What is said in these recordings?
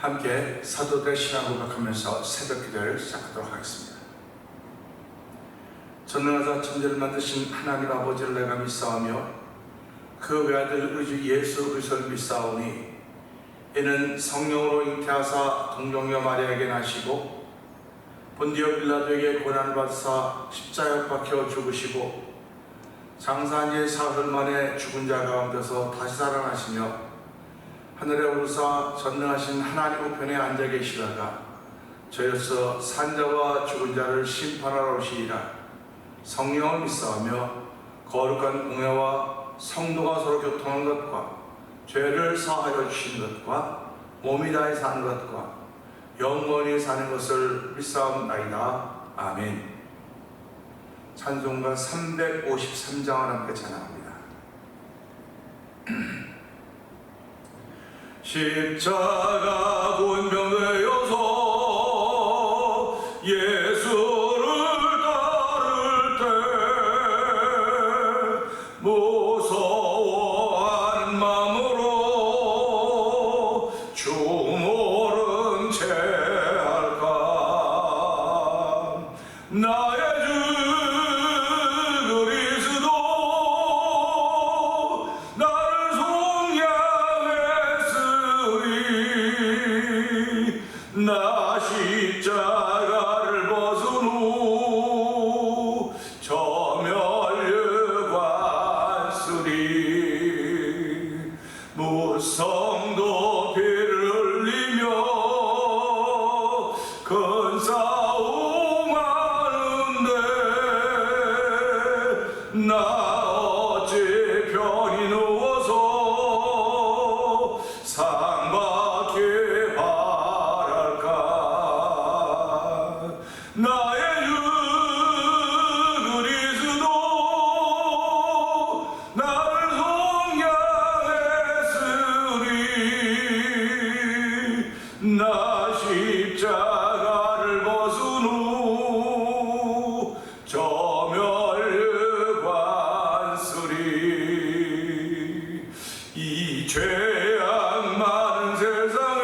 함께 사도들의 신앙을 고백하면서 새벽 기도를 시작하도록 하겠습니다. 전능하사 천지를 만드신 하나님 아버지를 내가 믿사오며 그 외아들 우리 주 예수 그리스도를 믿사오니 이는 성령으로 잉태하사 동정녀 마리아에게 나시고 본디오 빌라도에게 고난을 받으사 십자가에 박혀 죽으시고 장사한 지 사흘 만에 죽은 자 가운데서 다시 살아나시며 하늘에 오르사 전능하신 하나님 우편에 앉아 계시다가 저희로서 산자와 죽은 자를 심판하러 오시리라. 성령을 믿사오며 거룩한 공회와 성도가 서로 교통하는 것과 죄를 사하여 주시는 것과 몸이 다해 사는 것과 영원히 사는 것을 믿사옵나이다. 아멘. 찬송가 353장을 함께 찬양합니다. 십자가 본명되어서 예수를 따를 때 무서워하는 마음으로 주 모른 채 할까. 나의 주 그리스도 나를 속량했으리. 나 십자가를 벗은 후 저멸류관쓰리. 무성도 피를 흘리며 큰 싸움하는데 나 어찌 편히 누워서 상받기 바랄까. 나의 주 그리스도 나를 속량했으리. 나 십자가를 벗은 후 저멸류관쓰리. 이 죄악 많은 세상에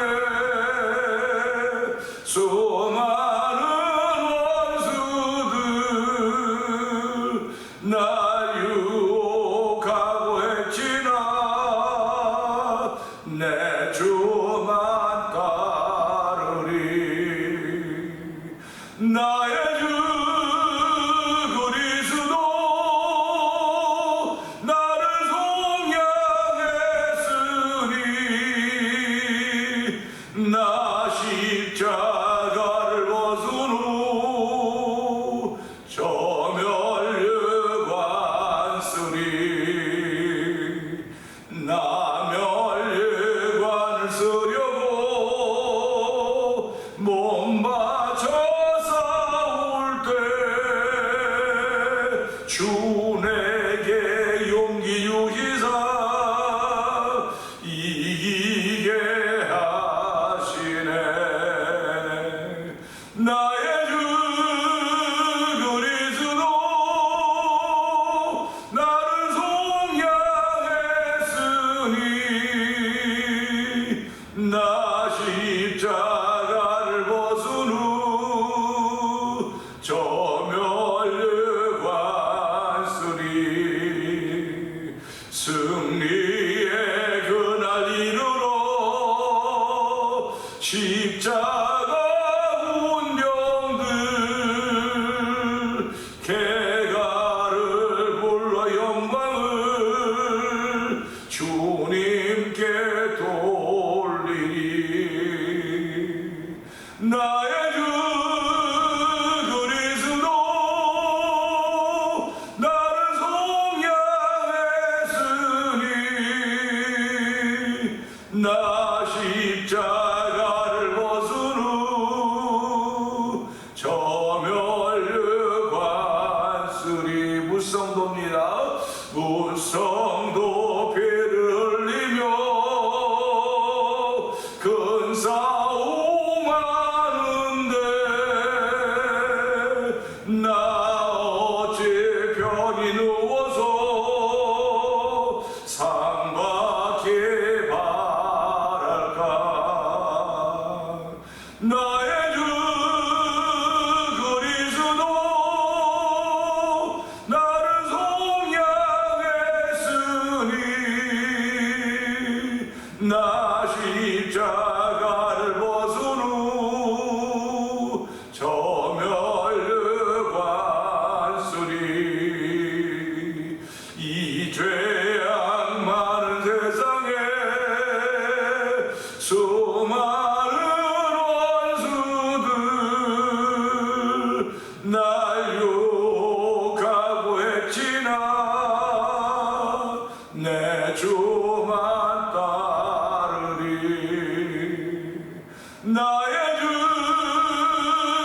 수많은 원수들 날 유혹하고 했지나 내 주만 따르리. 나의 주 그리스도 나를 속량했으니. 나 십자가를 벗은 후 저멸류관쓰리. 나 멸류관을 쓰려고 몸 바쳐 싸울 때 주 내게 용기 주시사 이기게 하시네. 나의 주 그리스도 나를 속량했으니. 나 십자가를 벗은 후 저멸류관쓰리. 승리의 그날 이르러 십자가 운명들 개가를 불러 영광을 주님께 돌리리. 나의 주 그리스도 나를 속량했으니. 나 십자가를 벗은 후 나의 주 그리스도 나를 속량했으니 나 십자가를 벗은 후 저멸관쓰리 이 죄악 많은 세상에 수많은 원수들 날 욕하고 했지나 내 주만 따르리 나의 주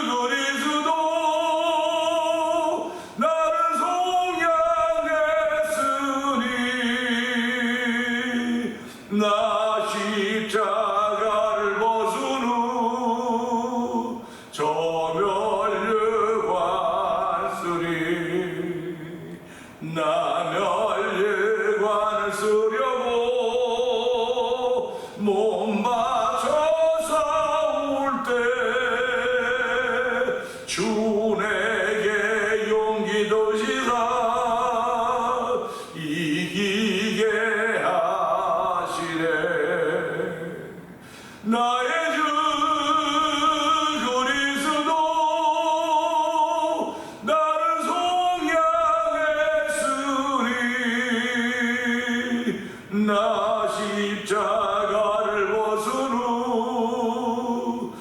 그리스도 나를 속량했으니 나 십자가를 벗은 후 저멸관쓰리 나 멸관을 쓰려고 몸 바쳐 싸울 때 주 내게 용기 도시사 이기게 하시네 나의 주 그리스도 나를 속량했으니 나 십자가를 벗은 후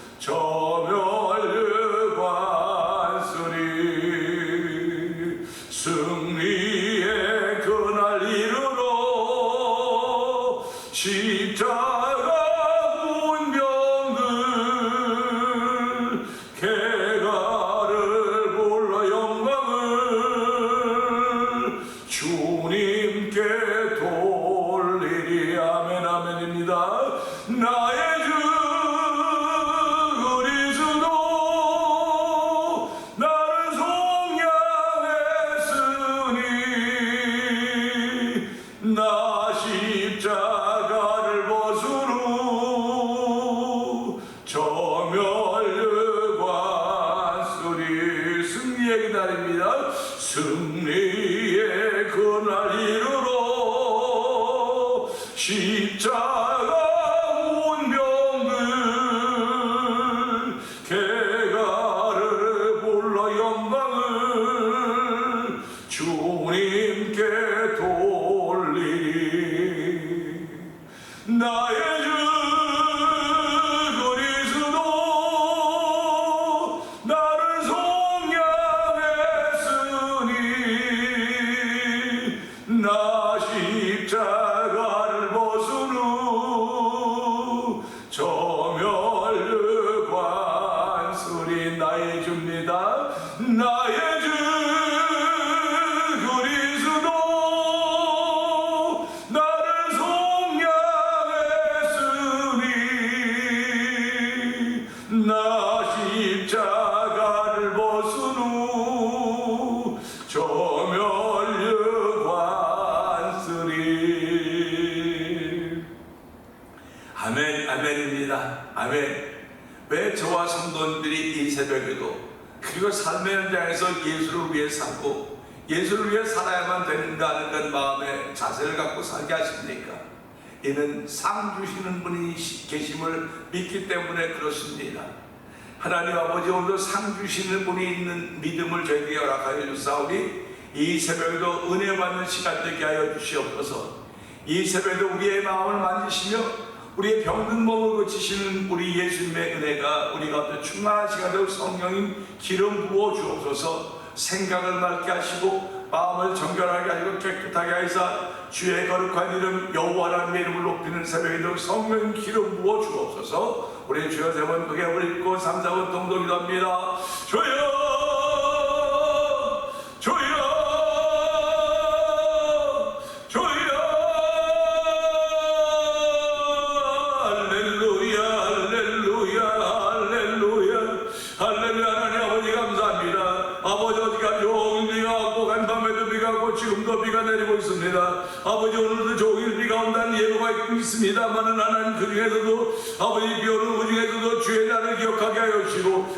저멸관쓰리 승리의 그날 이르러 십자가 운병들 개가를 불러 영광을 주님께 돌리리 아멘 아멘입니다 나의 주 그리스도 나를 속량했으니 나 십자가를 벗은 후 저멸관쓰리 승리의 기다립니다 승리의 그날 이르러 십자가 운병들 개가를 불러 영광을 주님께 돌리리 나의 주 그리스도 나를 속량했으니 나 십자가를 벗은 후 저멸관쓰리 나의 주입니다 나의 주 그리스도 나를 속량했으니 나 십자가를 벗은 후 저멸관쓰리 아멘 아멘입니다 아멘 왜 저와 성도님들이 이 새벽에도 그리고 삶의 현장에서 예수를 위해 살고 예수를 위해 살아야만 된다는 건 마음의 자세를 갖고 살게 하십니까? 이는 상 주시는 분이 계심을 믿기 때문에 그렇습니다. 하나님 아버지 오늘도 상 주시는 분이 있는 믿음을 저에게 허락하여 주사오니 이 새벽에도 은혜 받는 시간 되게 하여 주시옵소서. 이 새벽에도 우리의 마음을 만지시며 우리의 병든 몸을 고치시는 우리 예수님의 은혜가 우리 가운데 충만한 시간 되고 성령님 기름 부어 주옵소서. 생각을 맑게 하시고 마음을 정결하게 하시고 깨끗하게 하시사 주의 거룩한 이름 여호와라는 이름을 높이는 새벽에도 성령 기름 부어 주옵소서. 우리 주여 세 번 크게 읽고 3, 4번 동동이 합니다. 주여 주여 지금도 비가 내리고 있습니다. 아버지 오늘도 종일 비가 온다는 예보가 있습니다만 하나님 그 중에서도 아버지 비 오는 그 중에서도 주의 날을 기억하게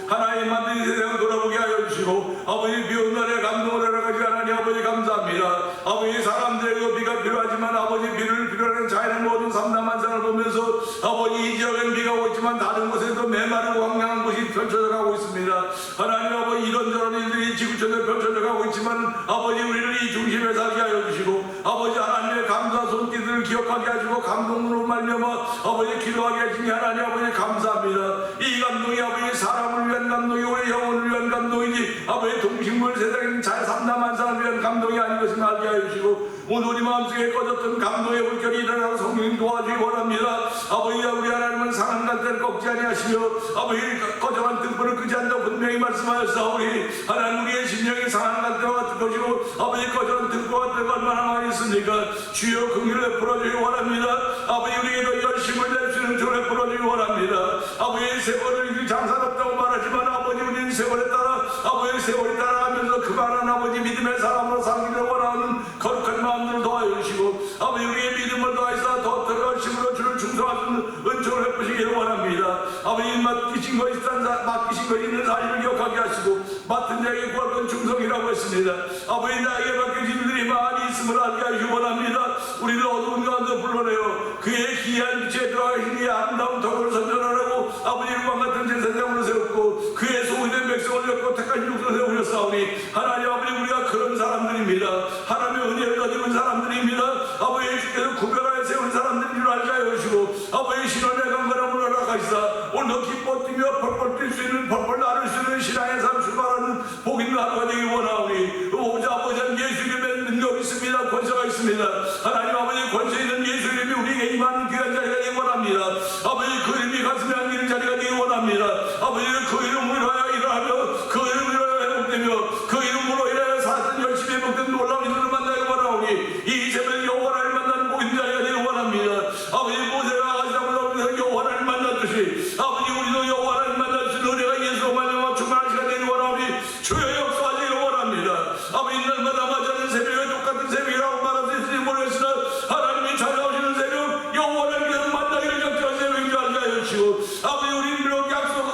하나님 만든 이 세상을 돌아보게 하여 주시고 아버지 비온 날에 감동을 허락하시 하나님 아버지 감사합니다. 아버지 사람들에게 비가 필요하지만 아버지 비를 필요하는 자연의 모든 삼남한상을 보면서 아버지 이 지역엔 비가 오고 있지만 다른 곳에도 메마르고 황량한 곳이 펼쳐져 가고 있습니다. 하나님 아버지 이런저런 일들이 지구촌에 펼쳐져 가고 있지만 아버지 우리를 이 중심에 살게 하여 주시고 아버지 하나님의 감사 손길들을 기억하게 하시고 감동으로 말미암아 아버지 기도하게 하시니 하나님 아버지 감사합니다. 이 감동이 아버지 사람을 위한 감동이 우리 영혼을 위한 감동이지 아버지 동식물 세상인 잘 삼남한상을 위한 감동이 아닌 것을 알게 하여 주시고 오늘 우리 마음속에 꺼졌던 감동의 물결이 일어나서 성령 도와주기 원합니다. 아버지 우리 하나님은 상한 갈대를 꺾지 아니하시며 아버지 꺼져간 등불을 끄지 않는다고 분명히 말씀하셨사오니 하나님 우리의 심령이 상한 갈대와 같은 것이고 아버지 꺼져간 등불과 같은 것 얼마나 많이 있습니까? 주여 긍휼을 베풀어주기 원합니다. 아버지 우리에게 더 열심을 낼 수 있는 조를 베풀어주기 원합니다. 아버지 세월을 장사롭다고 말하지만 아버지 우리는 세월에 따라 아버지 세월에 따라가면서 그만한 아버지 믿음의 사람으로 살기를 원하는 거룩한 마음들을 더하여 주시고 아버지 우리의 믿음을 더하여서 더 열심으로 주를 충성할 수 있는 은총을 베푸시기를 원합니다. 아버지 맡기신 것이 있는 사실을 기억하게 하시고 맡은 자에게 구할 건 충성이라고 했습니다. 아버지 나에게 맡겨진 일들이 많이 있음을 알게 하시기 원합니다. 우리를 어두운 가운데 불러내어 그의 기이한 빛에 들어가시니 아름다운 덕을 선전하라고 아버지 일광 같은 제사장으로 세웠고 그의 소유된 백성을 엮고 택한 육성을 세우셨사오니 하나님 아버지 우리가 그런 사람들입니다. 하나님의 은혜를 가지고 사람들입니다. 아버지 주께서 구별하여 세운 사람들인 줄 알게 하여 주시고 아버지 신원의 강건함을 허락하시사 오늘도 기뻐 뛰며 펄펄 뛸 수 있는 펄펄 나를 수 있는 신앙의 삶 출발하는 복 있는 하루가 되길 원하오니 오자 아버지는 예수 이름에 능력이 있습니다. 권세가 있습니다. 하나님 아버지 권세 있는 예수 이름이 우리에게 임하는 귀한 자리가 되길 원합니다. 아버지 그 이름이 가슴에 안기는 자리가 되길 원합니다. 아버지 그 이름으로 인하여 일하며 그 이름으로 인하여 회복되며 그 이름으로 인하여 사탄 열심히 회복된 놀라운 이들을 만나길 원하오니 이 새벽 여호와 하나님 만나는 복 있는 자리가 되길 원합니다. 아버지 모세가 아가지를 여호와 하나님 만났듯이 아버지 우리도 여호와 하나님 만날 수 있는 은혜가 예수로 말미암아 충만한 시간 되길 원하오니 주여 역사하시기를 원합니다. 아버지 날마다 맞이하는 새벽에 똑같은 새벽이라고 말할 수 있을지 모르겠으나 하나님이 찾아오시는 새벽 여호와 하나님께서 만나기를 적절한 새벽인 줄 알게 하여 주시고 아버지 우리는 비록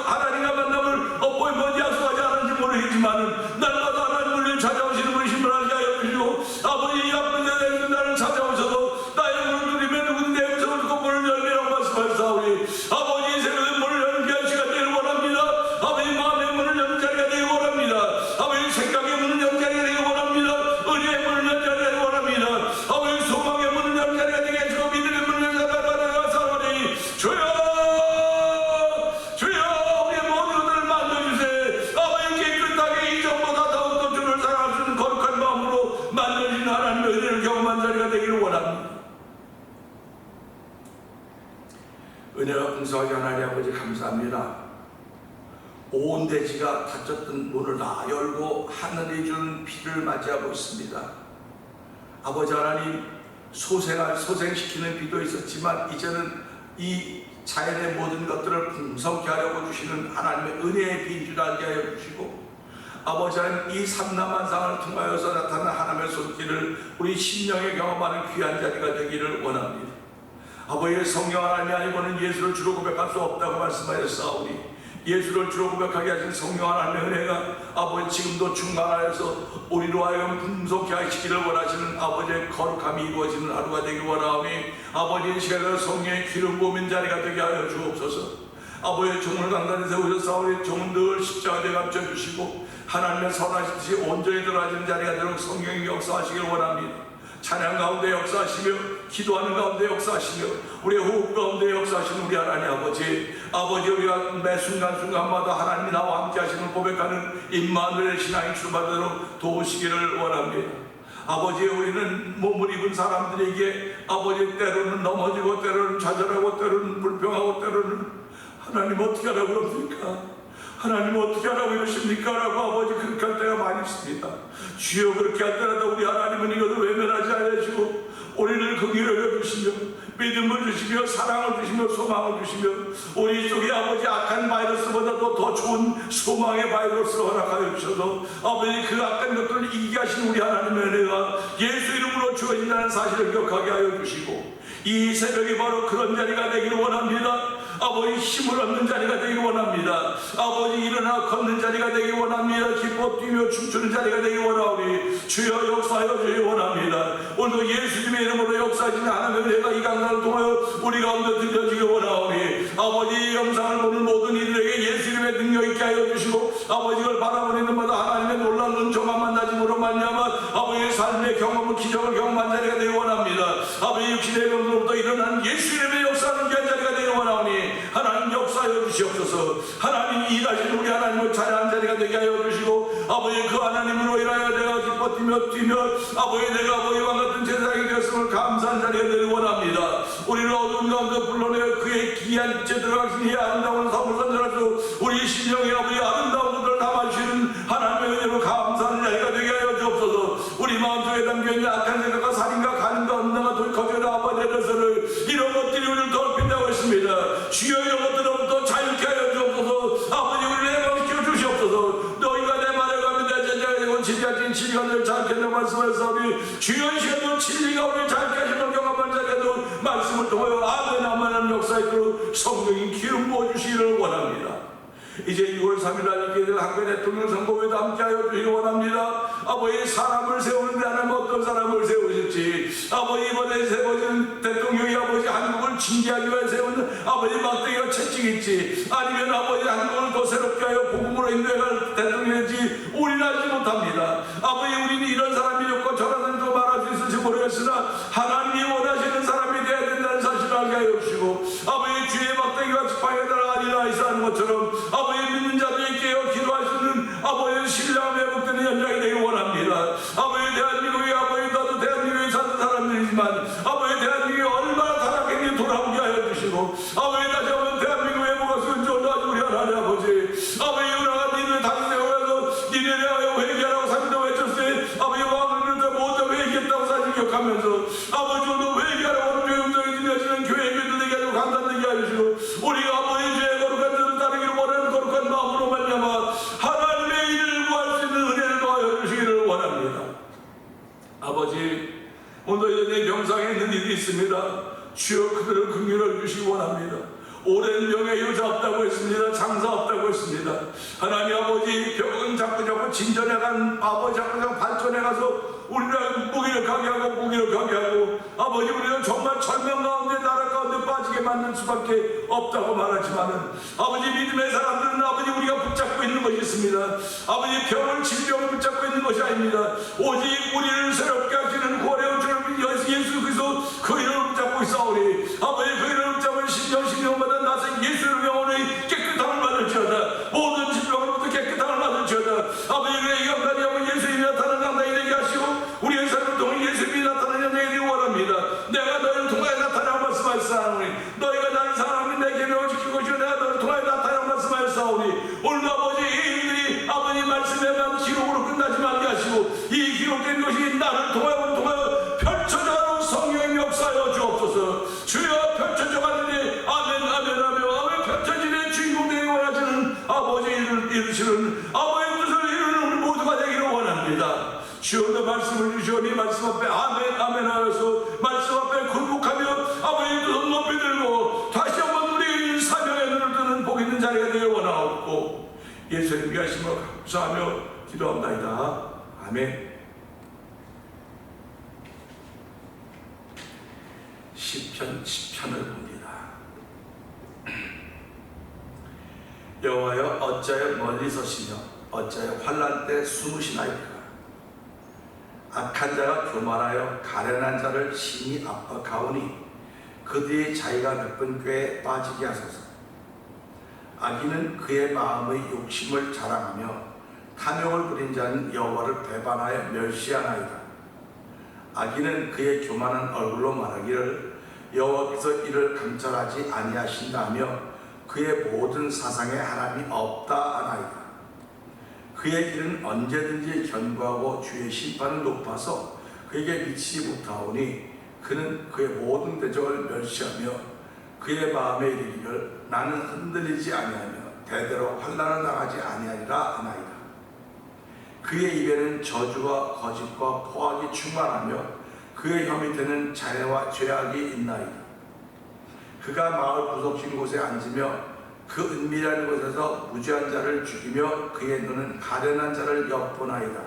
하나님과 만남을 엇보이 먼지 약속하지 않은지 모르겠지만 날마다 하나님 우리를 찾아오시는 분이신 걸 알게 하여 주시고 아버지 이 아픈 세상에 나를 찾아오셔서 나의 문을 누리며 누구든 내 음성을 듣고 문을 열매라고 말씀하셨사오니 아버지 이 새벽에 문을 여는 귀한 시간 되길 원합니다. 아버지 마음의 문을 여는 자리가 되길 원합니다. 아버지 생각의 문을 여는 자리가 되길 원합니다. 의리의 문을 여는 자리가 되길 원합니다. 아버지 소망의 문을 여는 자리가 되게 해주고 믿음의 문을 여는 자리가 사오니 주여 은혜가 풍성하게 하나님 아버지 감사합니다. 온 대지가 닫혔던 문을 다 열고 하늘이 주는 비를 맞이하고 있습니다. 아버지 하나님 소생시키는 비도 있었지만 이제는 이 자연의 모든 것들을 풍성케 하려고 주시는 하나님의 은혜의 비인 줄 알게 하여 주시고 아버지 하나님 이 삼남한상을 통하여서 나타난 하나님의 손길을 우리 심령에 경험하는 귀한 자리가 되기를 원합니다. 아버지의 성령 하나님이 아니고는 예수를 주로 고백할 수 없다고 말씀하셨사오니 예수를 주로 고백하게 하신 성령 하나님의 은혜가 아버지 지금도 충만하여서 우리로 하여금 풍성케 하시기를 원하시는 아버지의 거룩함이 이루어지는 하루가 되길 원하오니 아버지의 시간을 성령의 기름 부으는 자리가 되게 하여 주옵소서. 아버지의 종을 강단에 세우셨사오니 종은 늘 십자가에 감춰주시고 하나님의 선하시듯이 온전히 들어가시는 자리가 되도록 성령이 역사하시길 원합니다. 찬양 가운데 역사하시며 기도하는 가운데 역사하시며 우리의 호흡 가운데 역사하시는 우리 하나님 아버지 우리가 매 순간순간마다 하나님이 나와 함께 하시는 고백하는 임마누엘의 신앙이 출발되도록 도우시기를 원합니다. 아버지 우리는 몸을 입은 사람들에게 아버지 때로는 넘어지고 때로는 좌절하고 때로는 불평하고 때로는 하나님 어떻게 하라고 그럽니까? 하나님 어떻게 하라고 이러십니까? 라고 아버지 그렇게 할 때가 많이 있습니다. 주여 그렇게 할 때라도 우리 하나님은 이것을 외면하지 않으시고 우리를 긍휼히 여기시며 믿음을 주시며 사랑을 주시며 소망을 주시며 우리 속에 아버지 악한 바이러스보다도 더 좋은 소망의 바이러스를 허락하여 주셔서 아버지 그 악한 것들을 이기게 하신 우리 하나님의 은혜가 예수 이름으로 주어진다는 사실을 기억하게 하여 주시고 이 새벽이 바로 그런 자리가 되기를 원합니다. 아버지 힘을 얻는 자리가 되기 원합니다. 아버지 일어나 걷는 자리가 되기 원합니다. 기뻐 뛰며 춤추는 자리가 되기 원하오니 주여 역사하여 주기 원합니다. 오늘도 예수님의 이름으로 역사하시는 하나님의 은혜가 이 강단을 통하여 우리 가운데 들려지기 원하오니 아버지 영상을 보는 모든 이들에게 예수님의 능력 있게 하여 주시고 아버지를 바라보는 것마다 하나님의 놀라운 은총과 만나짐으로 말미암아 아버지의 삶의 경험을 기적을 경험한 자리가 되기 원합니다. 아버지 육신의 병으로부터 일어난 예수님의 역사하는 귀한 자리가 되기 원하오니 하나님 역사하여 주시옵소서. 하나님 일하시는 우리 하나님을 찬양한 자리가 되게 하여 주시고 아버지 그 하나님으로 인하여 내가 기뻐 뛰며 아버지 내가 아버지와 같은 제사장이 되었음을 감사한 자리가 되기 원합니다. 우리를 어두운 가운데 불러내어 그의 귀한 빛에 들어가신 이 아름다운 사업을 선전할 수 우리 심령의 아버지 아름다운 것들을 담아주시는 하나님의 은혜로 감사하는 자리가 되게 하여 주옵소서. 우리 마음속에 담겨있는 악한 생각과 살인과 간음과 음란과 거짓과 아버지의 것을 이런 것들이 우리를 더럽힌다고 했습니다. 주여 이런 것들로부터 자유케 하여 주옵소서. 아버지 우리를 해방시켜 주시옵소서. 너희가 내 말을 가면 내 제자가 되고 진리가 진리가 너를 자유케 한다고 말씀하셨사오니 주여 이 시간도 진리가 우리를 자유케 하시는 경험한 자에도 말씀을 통하여 아멘 아멘 역사에 있도록 성령이 기름 부어주시기를 원합니다. 이제 6월 3일 날 있게 될 한국의 대통령 선거에도 함께하여 주시기 원합니다. 아버지 사람을 세우는데 하나님 어떤 사람을 세우실지 아버지 이번에 세워진 대통령이 아버지 한국을 징계하기 위해 세우는 아버지 막대기가 채찍일지 아니면 아버지 한국을 더 새롭게 하여 복음으로 인도해갈 대통령일지 우리는 알지 못합니다. 아버지 우리는 이런 사람이 좋고 저런 사람도 말할 수 있을지 모르겠으나 하나님이 원하시는 사람이 되어야 된다는 사실을 알게 하여 주시고 아버지 주의 막대기와 지팡이가 따라 아니라 이사하는 것처럼 아버지 믿는 자들이 깨어 기도할 수 있는 아버지 신뢰함 회복되는 현장이 되기 원합니다. 아버지 대한민국이 아버지 나도 대한민국에 사는 사람들이지만 아버지 대한민국이 얼마나 타락했는지 돌아오게 하여 주시고 아버지 다시 한번 대한민국 회복할 수 있는 존재하지 우리 하나님 아버지 아버지 우리가 니를 다시 세워서 니네 대하여 회개하라고 삼도 외쳤을 때 아버지 왕을 모두 회개했다고 사실 기억하면서 아버지 오늘 회개하라고 오늘 음성이 들려지는 교회 예배도 되게 하시고 감사되게 하시고 우리가 아버지 죄의 거룩한 자를 따르기를 원하는 거룩한 마음으로 말미암아 하나님의 일을 구할 수 있는 은혜를 더하여 주시기를 원합니다. 아버지 오늘 내 병상에 있는 일이 있습니다. 주여 그들을 긍휼을 주시기 원합니다. 오랜 병에 여자 없다고 했습니다. 장사 없다고 했습니다. 하나님 아버지 병은 자꾸 진전해간 아버지 자꾸 발전해가서 우리를 무기력하게 하고 아버지 우리는 정말 절명 가운데 나라 가운데 빠지게 만들 수밖에 없다고 말하지만은 아버지 믿음의 사람들은 아버지 우리가 붙잡고 있는 것이 있습니다. 아버지 병을 질병을 붙잡고 있는 것이 아닙니다. 오직 우리를 새롭게 하시는 구원의 은총을 예수 그리스도 그 이름을 붙잡고 있사오니 아버지 그 이름을 붙잡은 신령마다 나서 예수의 영혼의 깨끗함을 받을지어다. 모든 질병으로부터 깨끗함을 받을지어다. 아버지 그의 영광이 아버지 예수님이 나타나는 강당이 되게 하시고 우리의 삶을 통해 예수님이 나타나는 현장이 되기 원합니다. 내가 너희를 통하여 나타나고 말씀하였사오니 너희가 나를 사랑하면 내 계명을 지킬 것이요 내가 너희를 통하여 나타나고 말씀하였사오니 오늘 아버지 이 일들이 아버지 말씀에만 기록으로 끝나지 말게 하시고 이 기록된 것이 나를 통하여 펼쳐져가는 성령의 역사여 주옵소서. 주여 펼쳐져가는데 아멘 펼쳐지는 주인공 되기 원하시는 아버지의 일을 이루시는 아버지의 뜻을 이루는 우리 모두가 되기를 원합니다. 주여 말씀을 주시오니 말씀 앞에 아멘 하여서 말씀 앞에 굴복하며 아버지의 뜻을 높이 들고 다시 한번 우리의 사명의 눈을 뜨는 복 있는 자리가 되길 원하옵고 예수님 위하심을 감사하며 기도합니다. 아멘. 시편 10편을 봅니다. 여호와여 어찌하여 멀리 서시며 어찌하여 환난 때 숨으시나이까. 악한 자가 교만하여 가련한 자를 심히 압박하오니 그들의 자기가 깊은 꾀에 빠지게 하소서. 악인은 그의 마음의 욕심을 자랑하며 탐욕을 부린 자는 여호와를 배반하여 멸시하나이다. 악인은 그의 교만한 얼굴로 말하기를 여호와께서 이를 감찰하지 아니하신다며 그의 모든 사상에 하나님이 없다 하나이다. 그의 길은 언제든지 견고하고 주의 심판은 높아서 그에게 미치지 못하오니 그는 그의 모든 대적을 멸시하며 그의 마음에 이르기를 나는 흔들리지 아니하며 대대로 환난을 당하지 아니하리라 하나이다. 그의 입에는 저주와 거짓과 포악이 충만하며 그의 혀 밑에는 잔해와 죄악이 있나이다. 그가 마을 구석진 곳에 앉으며 그 은밀한 곳에서 무죄한 자를 죽이며 그의 눈은 가련한 자를 엿보나이다.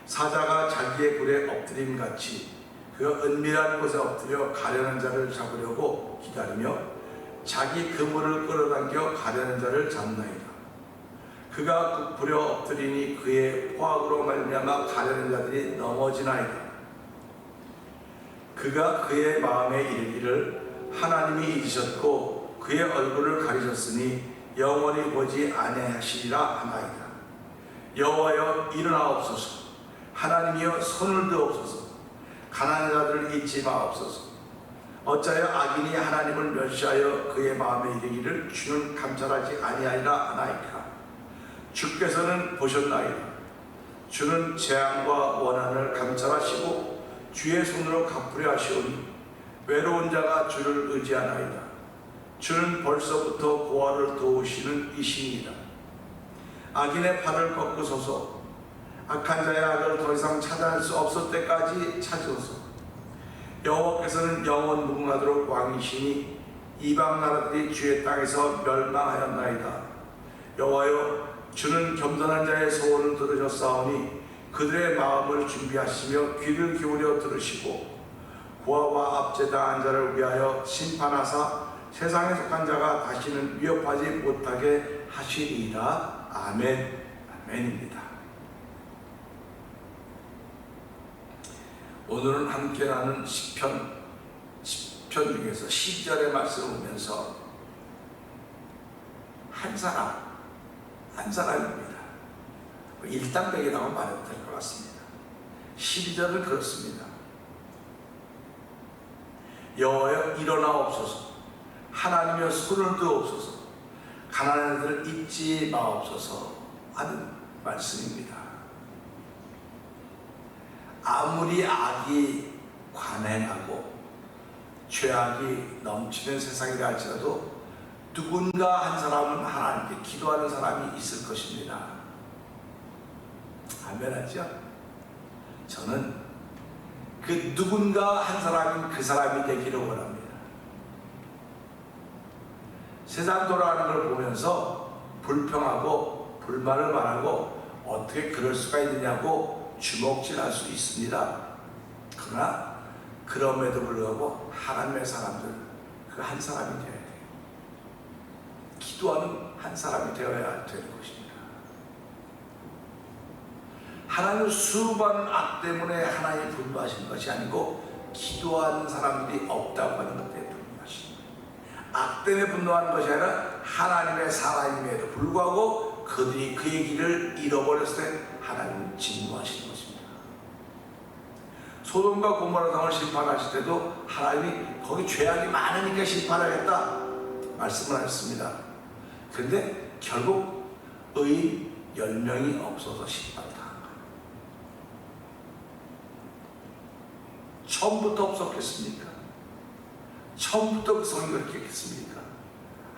사자가 자기의 굴에 엎드림같이 그가 은밀한 곳에 엎드려 가련한 자를 잡으려고 기다리며 자기 그물을 끌어당겨 가련한 자를 잡나이다. 그가 부풀려 엎드리니 그의 포악으로 말미암아 가련한 자들이 넘어지나이다. 그가 그의 마음에 이르기를 하나님이 잊으셨고 그의 얼굴을 가리셨으니 영원히 보지 아니하시리라 하나이다. 여호와여 일어나옵소서. 하나님이여 손을 드옵소서. 가난한 자들을 잊지 마옵소서. 어찌하여 악인이 하나님을 멸시하여 그의 마음에 이르기를 주는 감찰하지 아니하리라 하나이까. 주께서는 보셨나이다. 주는 재앙과 원한을 감찰하시고 주의 손으로 갚으려 하시오니 외로운 자가 주를 의지하나이다. 주는 벌써부터 고아를 도우시는 이신이다. 악인의 팔을 꺾으소서. 악한 자의 악을 더 이상 차단할 수 없을 때까지 찾으소서. 여호와께서는 영원 무궁하도록 왕이시니 이방 나라들이 주의 땅에서 멸망하였나이다. 여호와여 주는 겸손한 자의 소원을 들으셨사오니 그들의 마음을 준비하시며 귀를 기울여 들으시고 고아와 압제당한 자를 위하여 심판하사 세상에 속한 자가 다시는 위협하지 못하게 하시리이다. 아멘. 아멘입니다. 오늘은 함께 나눈 시편 중에서 12절의 말씀을 보면서 한 사람입니다. 일당백이라고 말해도 될 것 같습니다. 12절은 그렇습니다. 여호와여 일어나옵소서. 하나님여 손을 드옵소서. 가난한 자들을 잊지 마옵소서 하는 말씀입니다. 아무리 악이 관행하고 죄악이 넘치는 세상이라 할지라도 누군가 한 사람은 하나님께 기도하는 사람이 있을 것입니다. 아멘 하죠? 저는 그 누군가 한 사람인 그 사람이 되기를 원합니다. 세상 돌아가는 걸 보면서 불평하고 불만을 말하고 어떻게 그럴 수가 있느냐고 주먹질할 수 있습니다. 그러나 그럼에도 불구하고 하나님의 사람들 그 한 사람이 되어야 돼요. 기도하는 한 사람이 되어야 되는 것입니다. 하나님은 수많은 악 때문에 하나님이 분노하시는 것이 아니고 기도하는 사람들이 없다고 하는 것 때문에 분노하십니다. 악 때문에 분노하는 것이 아니라 하나님의 사람임에도 불구하고 그들이 그의 길을 잃어버렸을 때 하나님은 진노하시는 것입니다. 소돔과 고모라 성을 심판하실 때도 하나님이 거기 죄악이 많으니까 심판하겠다 말씀을 하셨습니다. 그런데 결국 의인 10명이 없어서 심판당한 거예요. 처음부터 없었겠습니까? 처음부터 그 성이 그렇게 했겠습니까?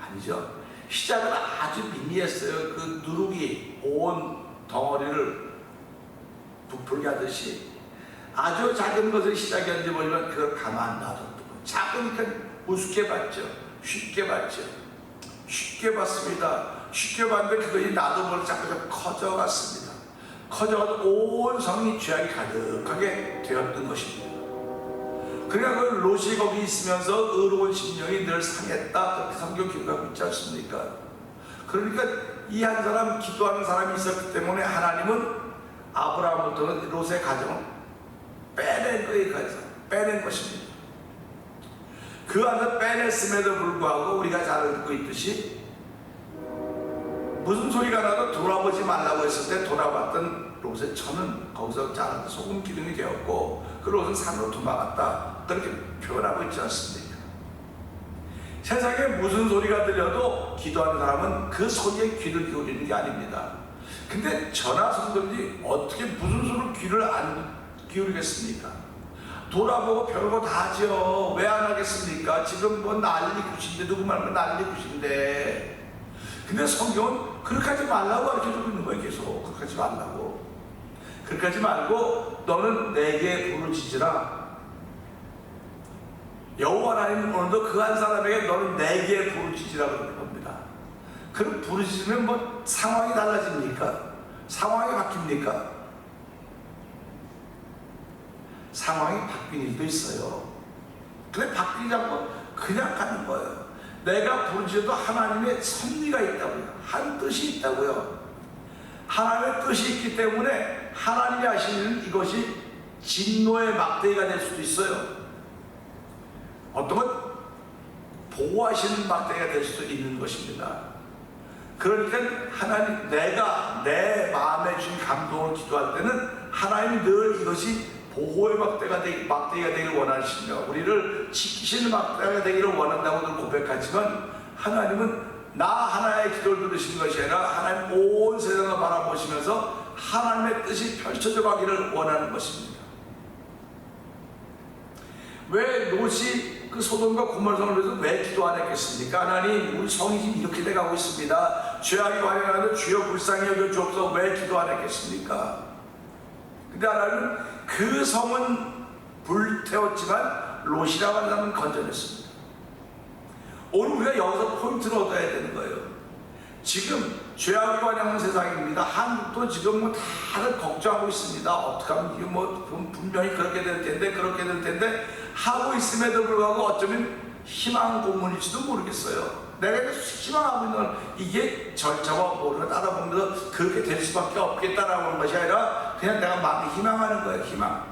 아니죠. 시작은 아주 미미했어요. 그 누룩이 온 덩어리를 부풀게 하듯이 아주 작은 것을 시작이었는지 모르면 그걸 가만 놔뒀고 작으니까 우습게 봤죠. 쉽게 봤죠. 쉽게 봤습니다. 쉽게 봤는데 그것이 나도 모르게 자꾸 커져갔습니다. 커져가서 온 성이 죄악이 가득하게 되었던 것입니다. 그러니까 그 롯이 거기 있으면서 의로운 심령이 늘 상했다 그렇게 성경 기록하고 있지 않습니까? 그러니까 이 한 사람 기도하는 사람이 있었기 때문에 하나님은 아브라함부터는 롯의 가정을 빼낸 것입니다. 그 안에서 빼냈음에도 불구하고 우리가 잘 알고 있듯이 무슨 소리가 나도 돌아보지 말라고 했을 때 돌아봤던 롯의 처는 거기서 자라서 소금 기둥이 되었고 그 롯은 산으로 도망갔다 그렇게 표현하고 있지 않습니까? 세상에 무슨 소리가 들려도 기도하는 사람은 그 소리에 귀를 기울이는 게 아닙니다. 근데 전하 성도들이 어떻게 무슨 소리로 귀를 안 기울이겠습니까? 돌아보고 별거 다 하죠. 왜 안 하겠습니까? 지금 뭐 난리 굿인데 누구 말면 난리 굿인데. 근데 성경은 그렇게 하지 말라고 가르쳐주고 있는 거예요. 계속 그렇게 하지 말라고. 그렇게 하지 말고 너는 내게 부르짖으라. 여호와 하나님은 오늘도 그 한 사람에게 너는 내게 부르짖으라고 그러는 겁니다. 그럼 부르짖으면 뭐 상황이 달라집니까? 상황이 바뀝니까? 상황이 바뀐 일도 있어요. 근데 바뀌지 않고 그냥 가는 거예요. 내가 부르짖어도 하나님의 섭리가 있다고요. 한 뜻이 있다고요. 하나님의 뜻이 있기 때문에 하나님이 하시는 이것이 진노의 막대기가 될 수도 있어요. 어떤 건 보호하시는 막대기가 될 수도 있는 것입니다. 그러니까 하나님, 내가 내 마음에 준 감동을 기도할 때는 하나님이 늘 이것이 보호의 막대기가 되기를 원하시며 우리를 지키시는 막대기가 되기를 원한다고 고백하지만 하나님은 나 하나의 기도를 들으시는 것이 아니라 하나님 온 세상을 바라보시면서 하나님의 뜻이 펼쳐져 가기를 원하는 것입니다. 왜 롯이 그 소돔과 고모라성을 위해서 왜 기도 안 했겠습니까? 하나님, 우리 성이 지금 이렇게 돼가고 있습니다. 죄악이 관영하는데 주여 불쌍히 여겨 주옵소서. 왜 기도 안 했겠습니까? 근데 하나님은 그 성은 불태웠지만 롯이라고 하는 사람은 건져냈습니다. 오늘 우리가 여기서 포인트를 얻어야 되는 거예요. 지금 죄악이 관영하는 세상입니다. 한국도 지금 뭐 다들 걱정하고 있습니다. 어떻게 하면 이게 뭐 분명히 그렇게 될 텐데 하고 있음에도 불구하고 어쩌면 희망 고문일지도 모르겠어요. 내가 희망하고 있는 이게 절차와 모르는 따라 보면서 그렇게 될 수밖에 없겠다라고 하는 것이 아니라 그냥 내가 마음이 희망하는 거예요. 희망.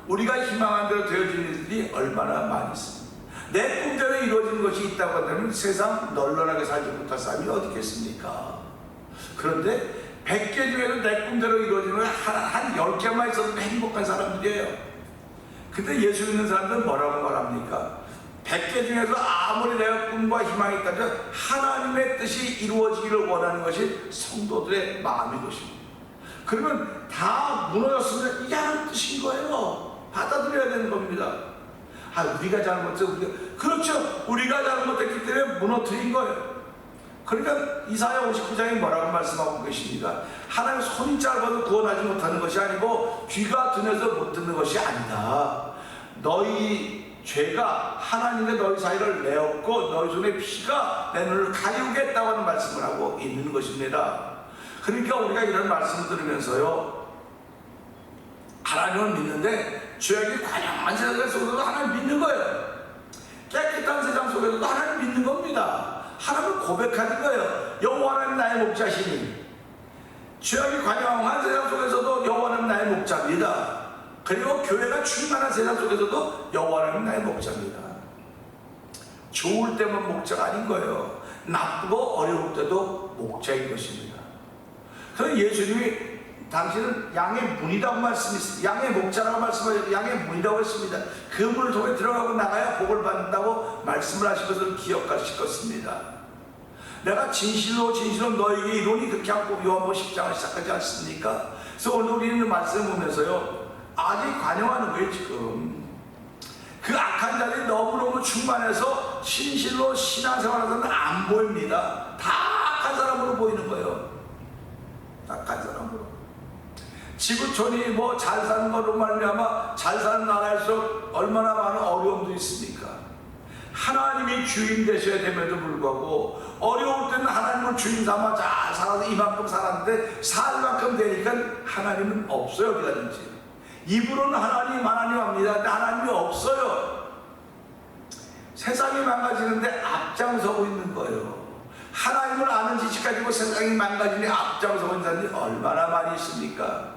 우리가 희망한 대로 되어지는 일들이 얼마나 많이 있습니다. 내 꿈대로 이루어지는 것이 있다고 한다면 세상 널널하게 살지 못할 사람이 어디 있겠습니까? 그런데 100개 중에도 내 꿈대로 이루어지는 한 10개만 있어도 행복한 사람들이에요. 근데 예수 믿는 사람들은 뭐라고 말합니까? 100개 중에서 아무리 내가 꿈과 희망이 있다면 하나님의 뜻이 이루어지기를 원하는 것이 성도들의 마음인 것입니다. 그러면 다 무너졌으면 이게 하나님 뜻인 거예요. 받아들여야 되는 겁니다. 우리가 잘못했어. 그렇죠. 우리가 잘못했기 때문에 무너뜨린 거예요. 그러니까 이사야 59장이 뭐라고 말씀하고 계십니까? 하나님 손이 짧아도 구원하지 못하는 것이 아니고 귀가 둔해서 못 듣는 것이 아니다. 너희 죄가 하나님과 너희 사이를 내었고 너희 손에 피가 내 눈을 가리우겠다고 하는 말씀을 하고 있는 것입니다. 그러니까 우리가 이런 말씀을 들으면서요, 하나님을 믿는데 죄악이 관영한 세상 속에서도 하나님 믿는 거예요. 깨끗한 세상 속에서도 하나님 믿는 겁니다. 하나님을 고백하는 거예요. 여호와 하나님 나의 목자시니. 죄악이 관영한 세상 속에서도 여호와 하나님 나의 목자입니다. 그리고 교회가 충만한 세상 속에서도 여호와 하나님 나의 목자입니다. 좋을 때만 목자가 아닌 거예요. 나쁘고 어려울 때도 목자인 것입니다. 그래서 예수님이 당신은 양의 문이라고 말씀했습니다. 양의 목자라고 말씀하셨고 양의 문이라고 했습니다. 그 문을 통해 들어가고 나가야 복을 받는다고 말씀을 하신 것을 기억하실 것입니다. 내가 진실로 너에게 이르노니 그렇게 하고 요한복음 10장을 시작하지 않습니까? 그래서 오늘 우리는 말씀을 보면서요, 아직 관영하는 거예요. 지금 그 악한 자들이 너무너무 충만해서 진실로 신앙생활하는 사람은 안 보입니다. 다 악한 사람으로 보이는 거예요. 악한 사람으로. 지구촌이 뭐 잘 사는 것으로 말미암아 잘 사는 나라일수록 얼마나 많은 어려움도 있습니까? 하나님이 주인 되셔야 됨에도 불구하고 어려울 때는 하나님을 주인 삼아 잘 살아서 이만큼 살았는데 살 만큼 되니까 하나님은 없어요. 어디가든지 입으로는 하나님 합니다. 근데 하나님이 없어요. 세상이 망가지는데 앞장서고 있는 거예요. 하나님을 아는 지식 가지고 세상이 망가지니 앞장서고 있는 사람들이 얼마나 많이 있습니까?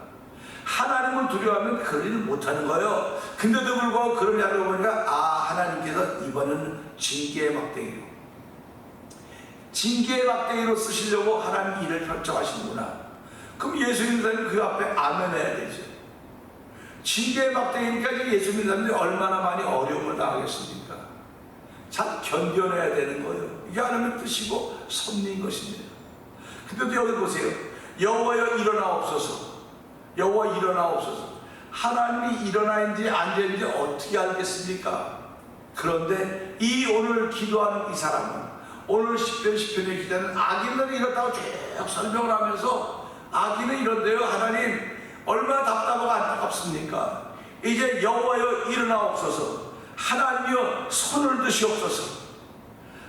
하나님을 두려워하면 그런 일을 못하는 거예요. 근데도 불구하고 그런 일을 하려고 보니까 하나님께서 이번에는 징계의 막대기로 쓰시려고 하나님 일을 펼쳐가시는구나. 그럼 예수 믿는 사람이 그 앞에 아멘 해야 되죠. 징계의 막대기니까 예수 믿는 사람들이 얼마나 많이 어려움을 당하겠습니까? 잘 견뎌내야 되는 거예요. 이게 하나님의 뜻이고 섭리인 것입니다. 근데도 여기 보세요. 여호와여 일어나옵소서. 여호와 일어나옵소서. 하나님이 일어나는지 앉아있는지 어떻게 알겠습니까? 그런데 이 오늘 기도하는 이 사람은 오늘 10편에 기도하는 악인들이 이렇다고 쭉 설명을 하면서 악인은 이런데요, 하나님 얼마나 답답하고 안타깝습니까? 이제 여호와여 일어나옵소서. 하나님이여 손을 드시옵소서.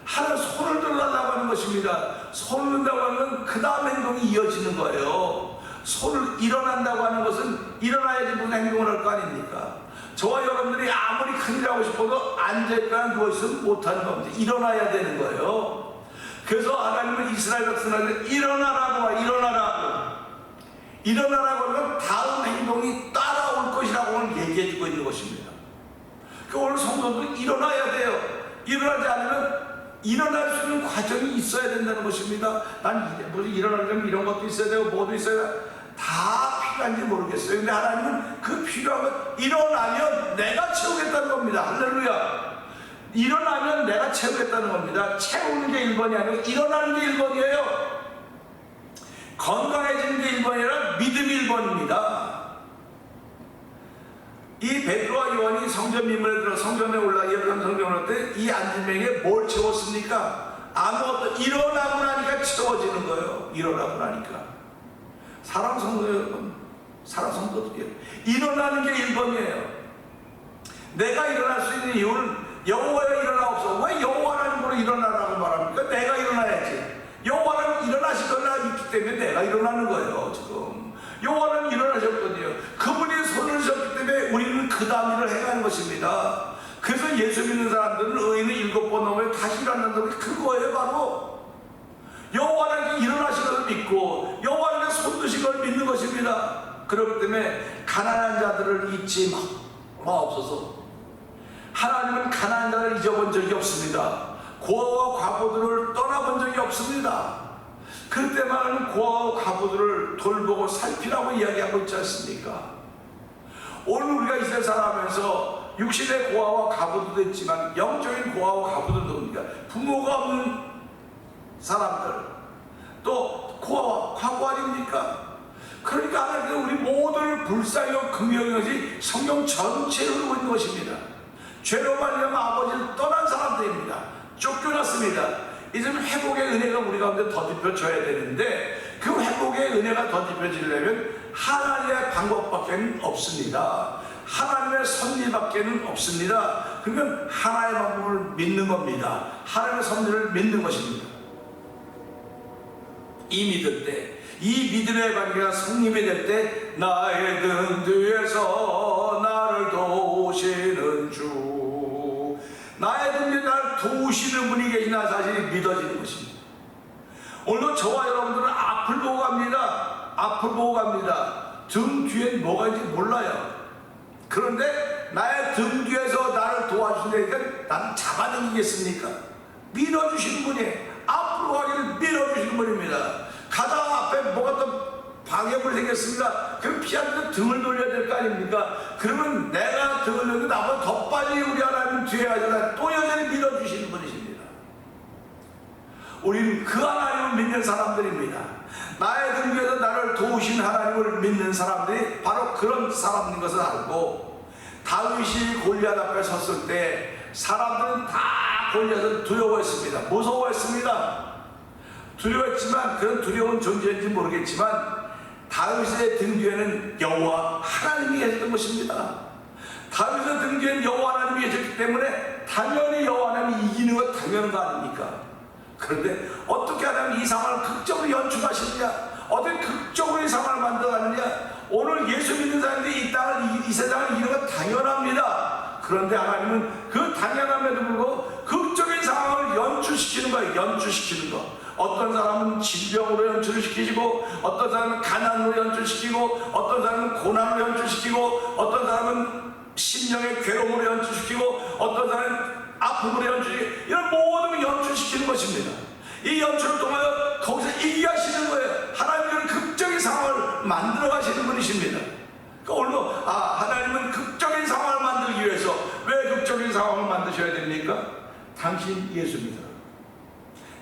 하나님 손을 들으라고 하는 것입니다. 손을 든다고 하면 그 다음 행동이 이어지는 거예요. 손을 일어난다고 하는 것은 일어나야지 무슨 행동을 할 거 아닙니까? 저와 여러분들이 아무리 큰일 하고 싶어도 앉아있거나 누워있으면 못하는 겁니다. 일어나야 되는 거예요. 그래서 하나님은 이스라엘 백성한테 일어나라고 하면 다음 행동이 따라올 것이라고 얘기해주고 있는 것입니다. 오늘 성도도 일어나야 돼요. 일어나지 않으면 일어날 수 있는 과정이 있어야 된다는 것입니다. 난 일어나려면 이런 것도 있어야 되고 뭐도 있어야 되고 다 필요한지 모르겠어요. 근데 하나님은 그 필요한 것 일어나면 내가 채우겠다는 겁니다. 할렐루야. 일어나면 내가 채우겠다는 겁니다. 채우는 게 1번이 아니고 일어나는 게 1번이에요. 건강해지는 게 1번이 아니라 믿음이 1번입니다. 이 베드로와 요한이 성전 민문에 들어 성전에 올라 예루살렘 성전에 올 때 이 앉은 명에 뭘 채웠습니까? 아무것도. 일어나고 나니까 채워지는 거예요. 일어나고 나니까. 사랑 성도 여러분, 사랑 성도들이에요. 일어나는 게 1번이에요. 내가 일어날 수 있는 이유는 여호와여 일어나옵소서. 왜 여호와 하나님으로 일어나라고 말합니까? 내가 일어나야지. 여호와는 일어나실 거라 믿기 때문에 내가 일어나는 거예요. 지금 여호와는 일어나셨거든요. 그분이 손을 드셨기 때문에 우리는 그 다음 일을 해가는 것입니다. 그래서 예수 믿는 사람들은 의인은 7번 넘으면 다시 일어난다고. 그거예요. 바로 여호와는 일어나신 것을 믿고 여호와는 손 드신 걸 믿는 것입니다. 그렇기 때문에 가난한 자들을 잊지 마옵소서. 하나님은 가난한 자를 잊어본 적이 없습니다. 고아와 과부들을 떠나본 적이 없습니다. 그때만은 고아와 과부들을 돌보고 살피라고 이야기하고 있지 않습니까? 오늘 우리가 이스라엘 살아가면서 육신의 고아와 과부도 있지만 영적인 고아와 과부들도 옵니다. 부모가 없는 사람들, 또 고아와 과부 아닙니까? 그러니까 하나님은 우리 모두를 불쌍히 여기고 긍휼히 여기시 성경 전체를 흐르고 있는 것입니다. 죄로 말미암아 아버지를 떠난 사람들입니다. 쫓겨났습니다. 이제 회복의 은혜가 우리 가운데 더딥혀져야 되는데 그 회복의 은혜가 더딥혀지려면 하나님의 방법밖에 없습니다. 하나님의 섭리밖에 없습니다. 그러면 하나의 방법을 믿는 겁니다. 하나님의 섭리를 믿는 것입니다. 이 믿을 때, 이 믿음의 관계가 성립이 될 때 나의 등 뒤에서 나를 도우시는 주, 나의 등 뒤에 나를 도우시는 분이 계시나 사실이 믿어지는 것입니다. 오늘도 저와 여러분들은 앞을 보고 갑니다. 앞을 보고 갑니다. 등 뒤엔 뭐가 있는지 몰라요. 그런데 나의 등 뒤에서 나를 도와주시니까 나는 잡아당기겠습니까? 밀어주시는 분이에요. 앞으로 가기를 밀어주시는 분입니다. 가다가 앞에 뭐가 또 방해물이 생겼습니다. 그럼 피하면서 등을 돌려야 될 거 아닙니까? 그러면 내가 등을 돌리고 나보다 더 빨리 우리 하나님 뒤에 가서 또 여전히 밀어주시는 분이십니다. 우리는 그 하나님을 믿는 사람들입니다. 나의 등 뒤에서 나를 도우신 하나님을 믿는 사람들이 바로 그런 사람인 것을 알고, 다윗이 골리앗 앞에 섰을 때 사람들은 다 골리앗을 두려워했습니다. 무서워했습니다. 두려워했지만 그런 두려운 존재인지 모르겠지만 다윗의 등 뒤에는 여호와 하나님이 계셨던 것입니다. 다윗의 등 뒤에는 여호와 하나님이 계셨기 때문에 당연히 여호와 하나님이 이기는 건 당연한 거 아닙니까? 그런데 어떻게 하나님 이 상황을 극적으로 연출하시느냐, 어떻게 극적으로 이 상황을 만들어가느냐. 오늘 예수 믿는 사람들이 이 세상을 이기는 건 당연합니다. 그런데 하나님은 그 당연함에도 불구하고 극적인 상황을 연출시키는 거예요. 연출시키는 거. 어떤 사람은 질병으로 연출을 시키시고, 어떤 사람은 가난으로 연출시키고, 어떤 사람은 고난으로 연출시키고, 어떤 사람은 심령의 괴로움으로 연출시키고, 어떤 사람은 아픔으로 연출시키고, 이런 모든 걸 연출시키는 것입니다. 이 연출을 통하여 거기서 이기게 하시는 거예요. 하나님은 극적인 상황을 만들어 가시는 분이십니다. 그러니까 오늘도 하나님은 극적인 상황을 만들기 위해서 왜 극적인 상황을 만드셔야 됩니까? 당신 예수 믿으라고,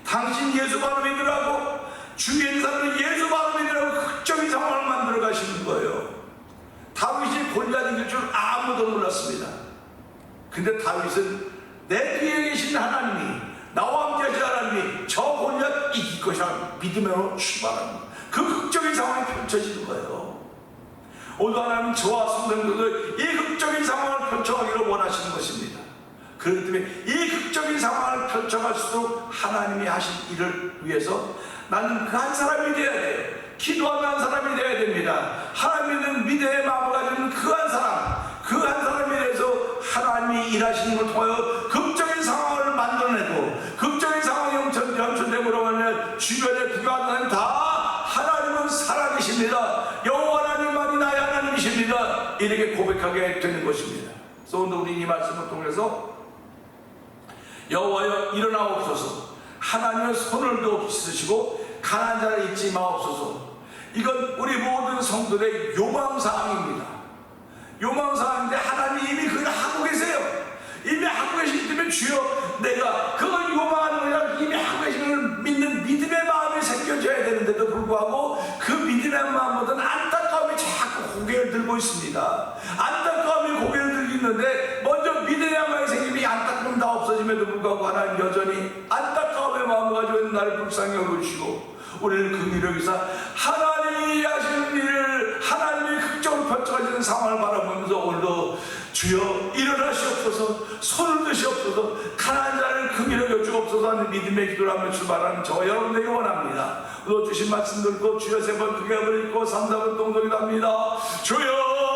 당신 예수 바로 믿으라고, 주위에 있는 사람들 예수 바로 믿으라고 극적인 상황을 만들어 가시는 거예요. 다윗이 골리앗 이길 줄 아무도 몰랐습니다. 근데 다윗은 내 뒤에 계신 하나님이, 나와 함께 하신 하나님이 저 골리앗 이길 것이라 믿음으로 출발합니다. 그 극적인 상황이 펼쳐지는 거예요. 오늘 하나님은 저와 성도님들도 이 극적인 상황을 펼쳐가기를 원하시는 것입니다. 그렇기 때문에 이 극적인 상황을 펼쳐갈수록 하나님이 하신 일을 위해서 나는 그 한 사람이 되어야 돼요. 기도하는 한 사람이 되어야 됩니다. 하나님은 미래의 마음을 가지는 그 한 사람에 대해서 하나님이 일하시는 걸 통하여 극적인 상황을 만들어내고, 극적인 상황이 연출됨으로 말하면 주변에 구경하는 다 하나님은 살아계십니다. 여호와 하나님만이 나의 하나님이십니다. 이렇게 고백하게 되는 것입니다. 그래서 오늘 우리 이 말씀을 통해서 여호와여 일어나옵소서, 하나님의 손을 없으시고 가난한 자를 잊지 마옵소서. 이건 우리 모든 성도들의 요망사항입니다. 요망사항인데 하나님이 이미 그걸 하고 계세요. 이미 하고 계시기 때문에 주여 내가 그걸 요망하는 거냐, 이미 하고 계신 걸 믿는 믿음의 마음이 생겨져야 되는데도 불구하고 그 믿음의 마음보다는 안타까움이 자꾸 고개를 들고 있습니다. 안타까움이 고개를 들고 있는데 먼저 믿음의 마음이 생기면 안타까움 다 없어짐에도 불구하고 하나님 여전히 안타까움의 마음을 가지고 있는 나를 불쌍히 여겨주시고, 우리는 그 일을 위해서 하나님이 하시는 일을 하나님이 극적으로 펼쳐가지는 상황을 바라보면서 오늘도 주여 일어나시옵소서, 손을 드시옵소서, 가난한 자를 긍휼히 여주옵소서 하는 믿음의 기도를 하며 출발하는 저와 여러분에게 원합니다. 또 주신 말씀 듣고 주여 세 번 크게 한번 읽고 3, 4번 동동이 답니다. 주여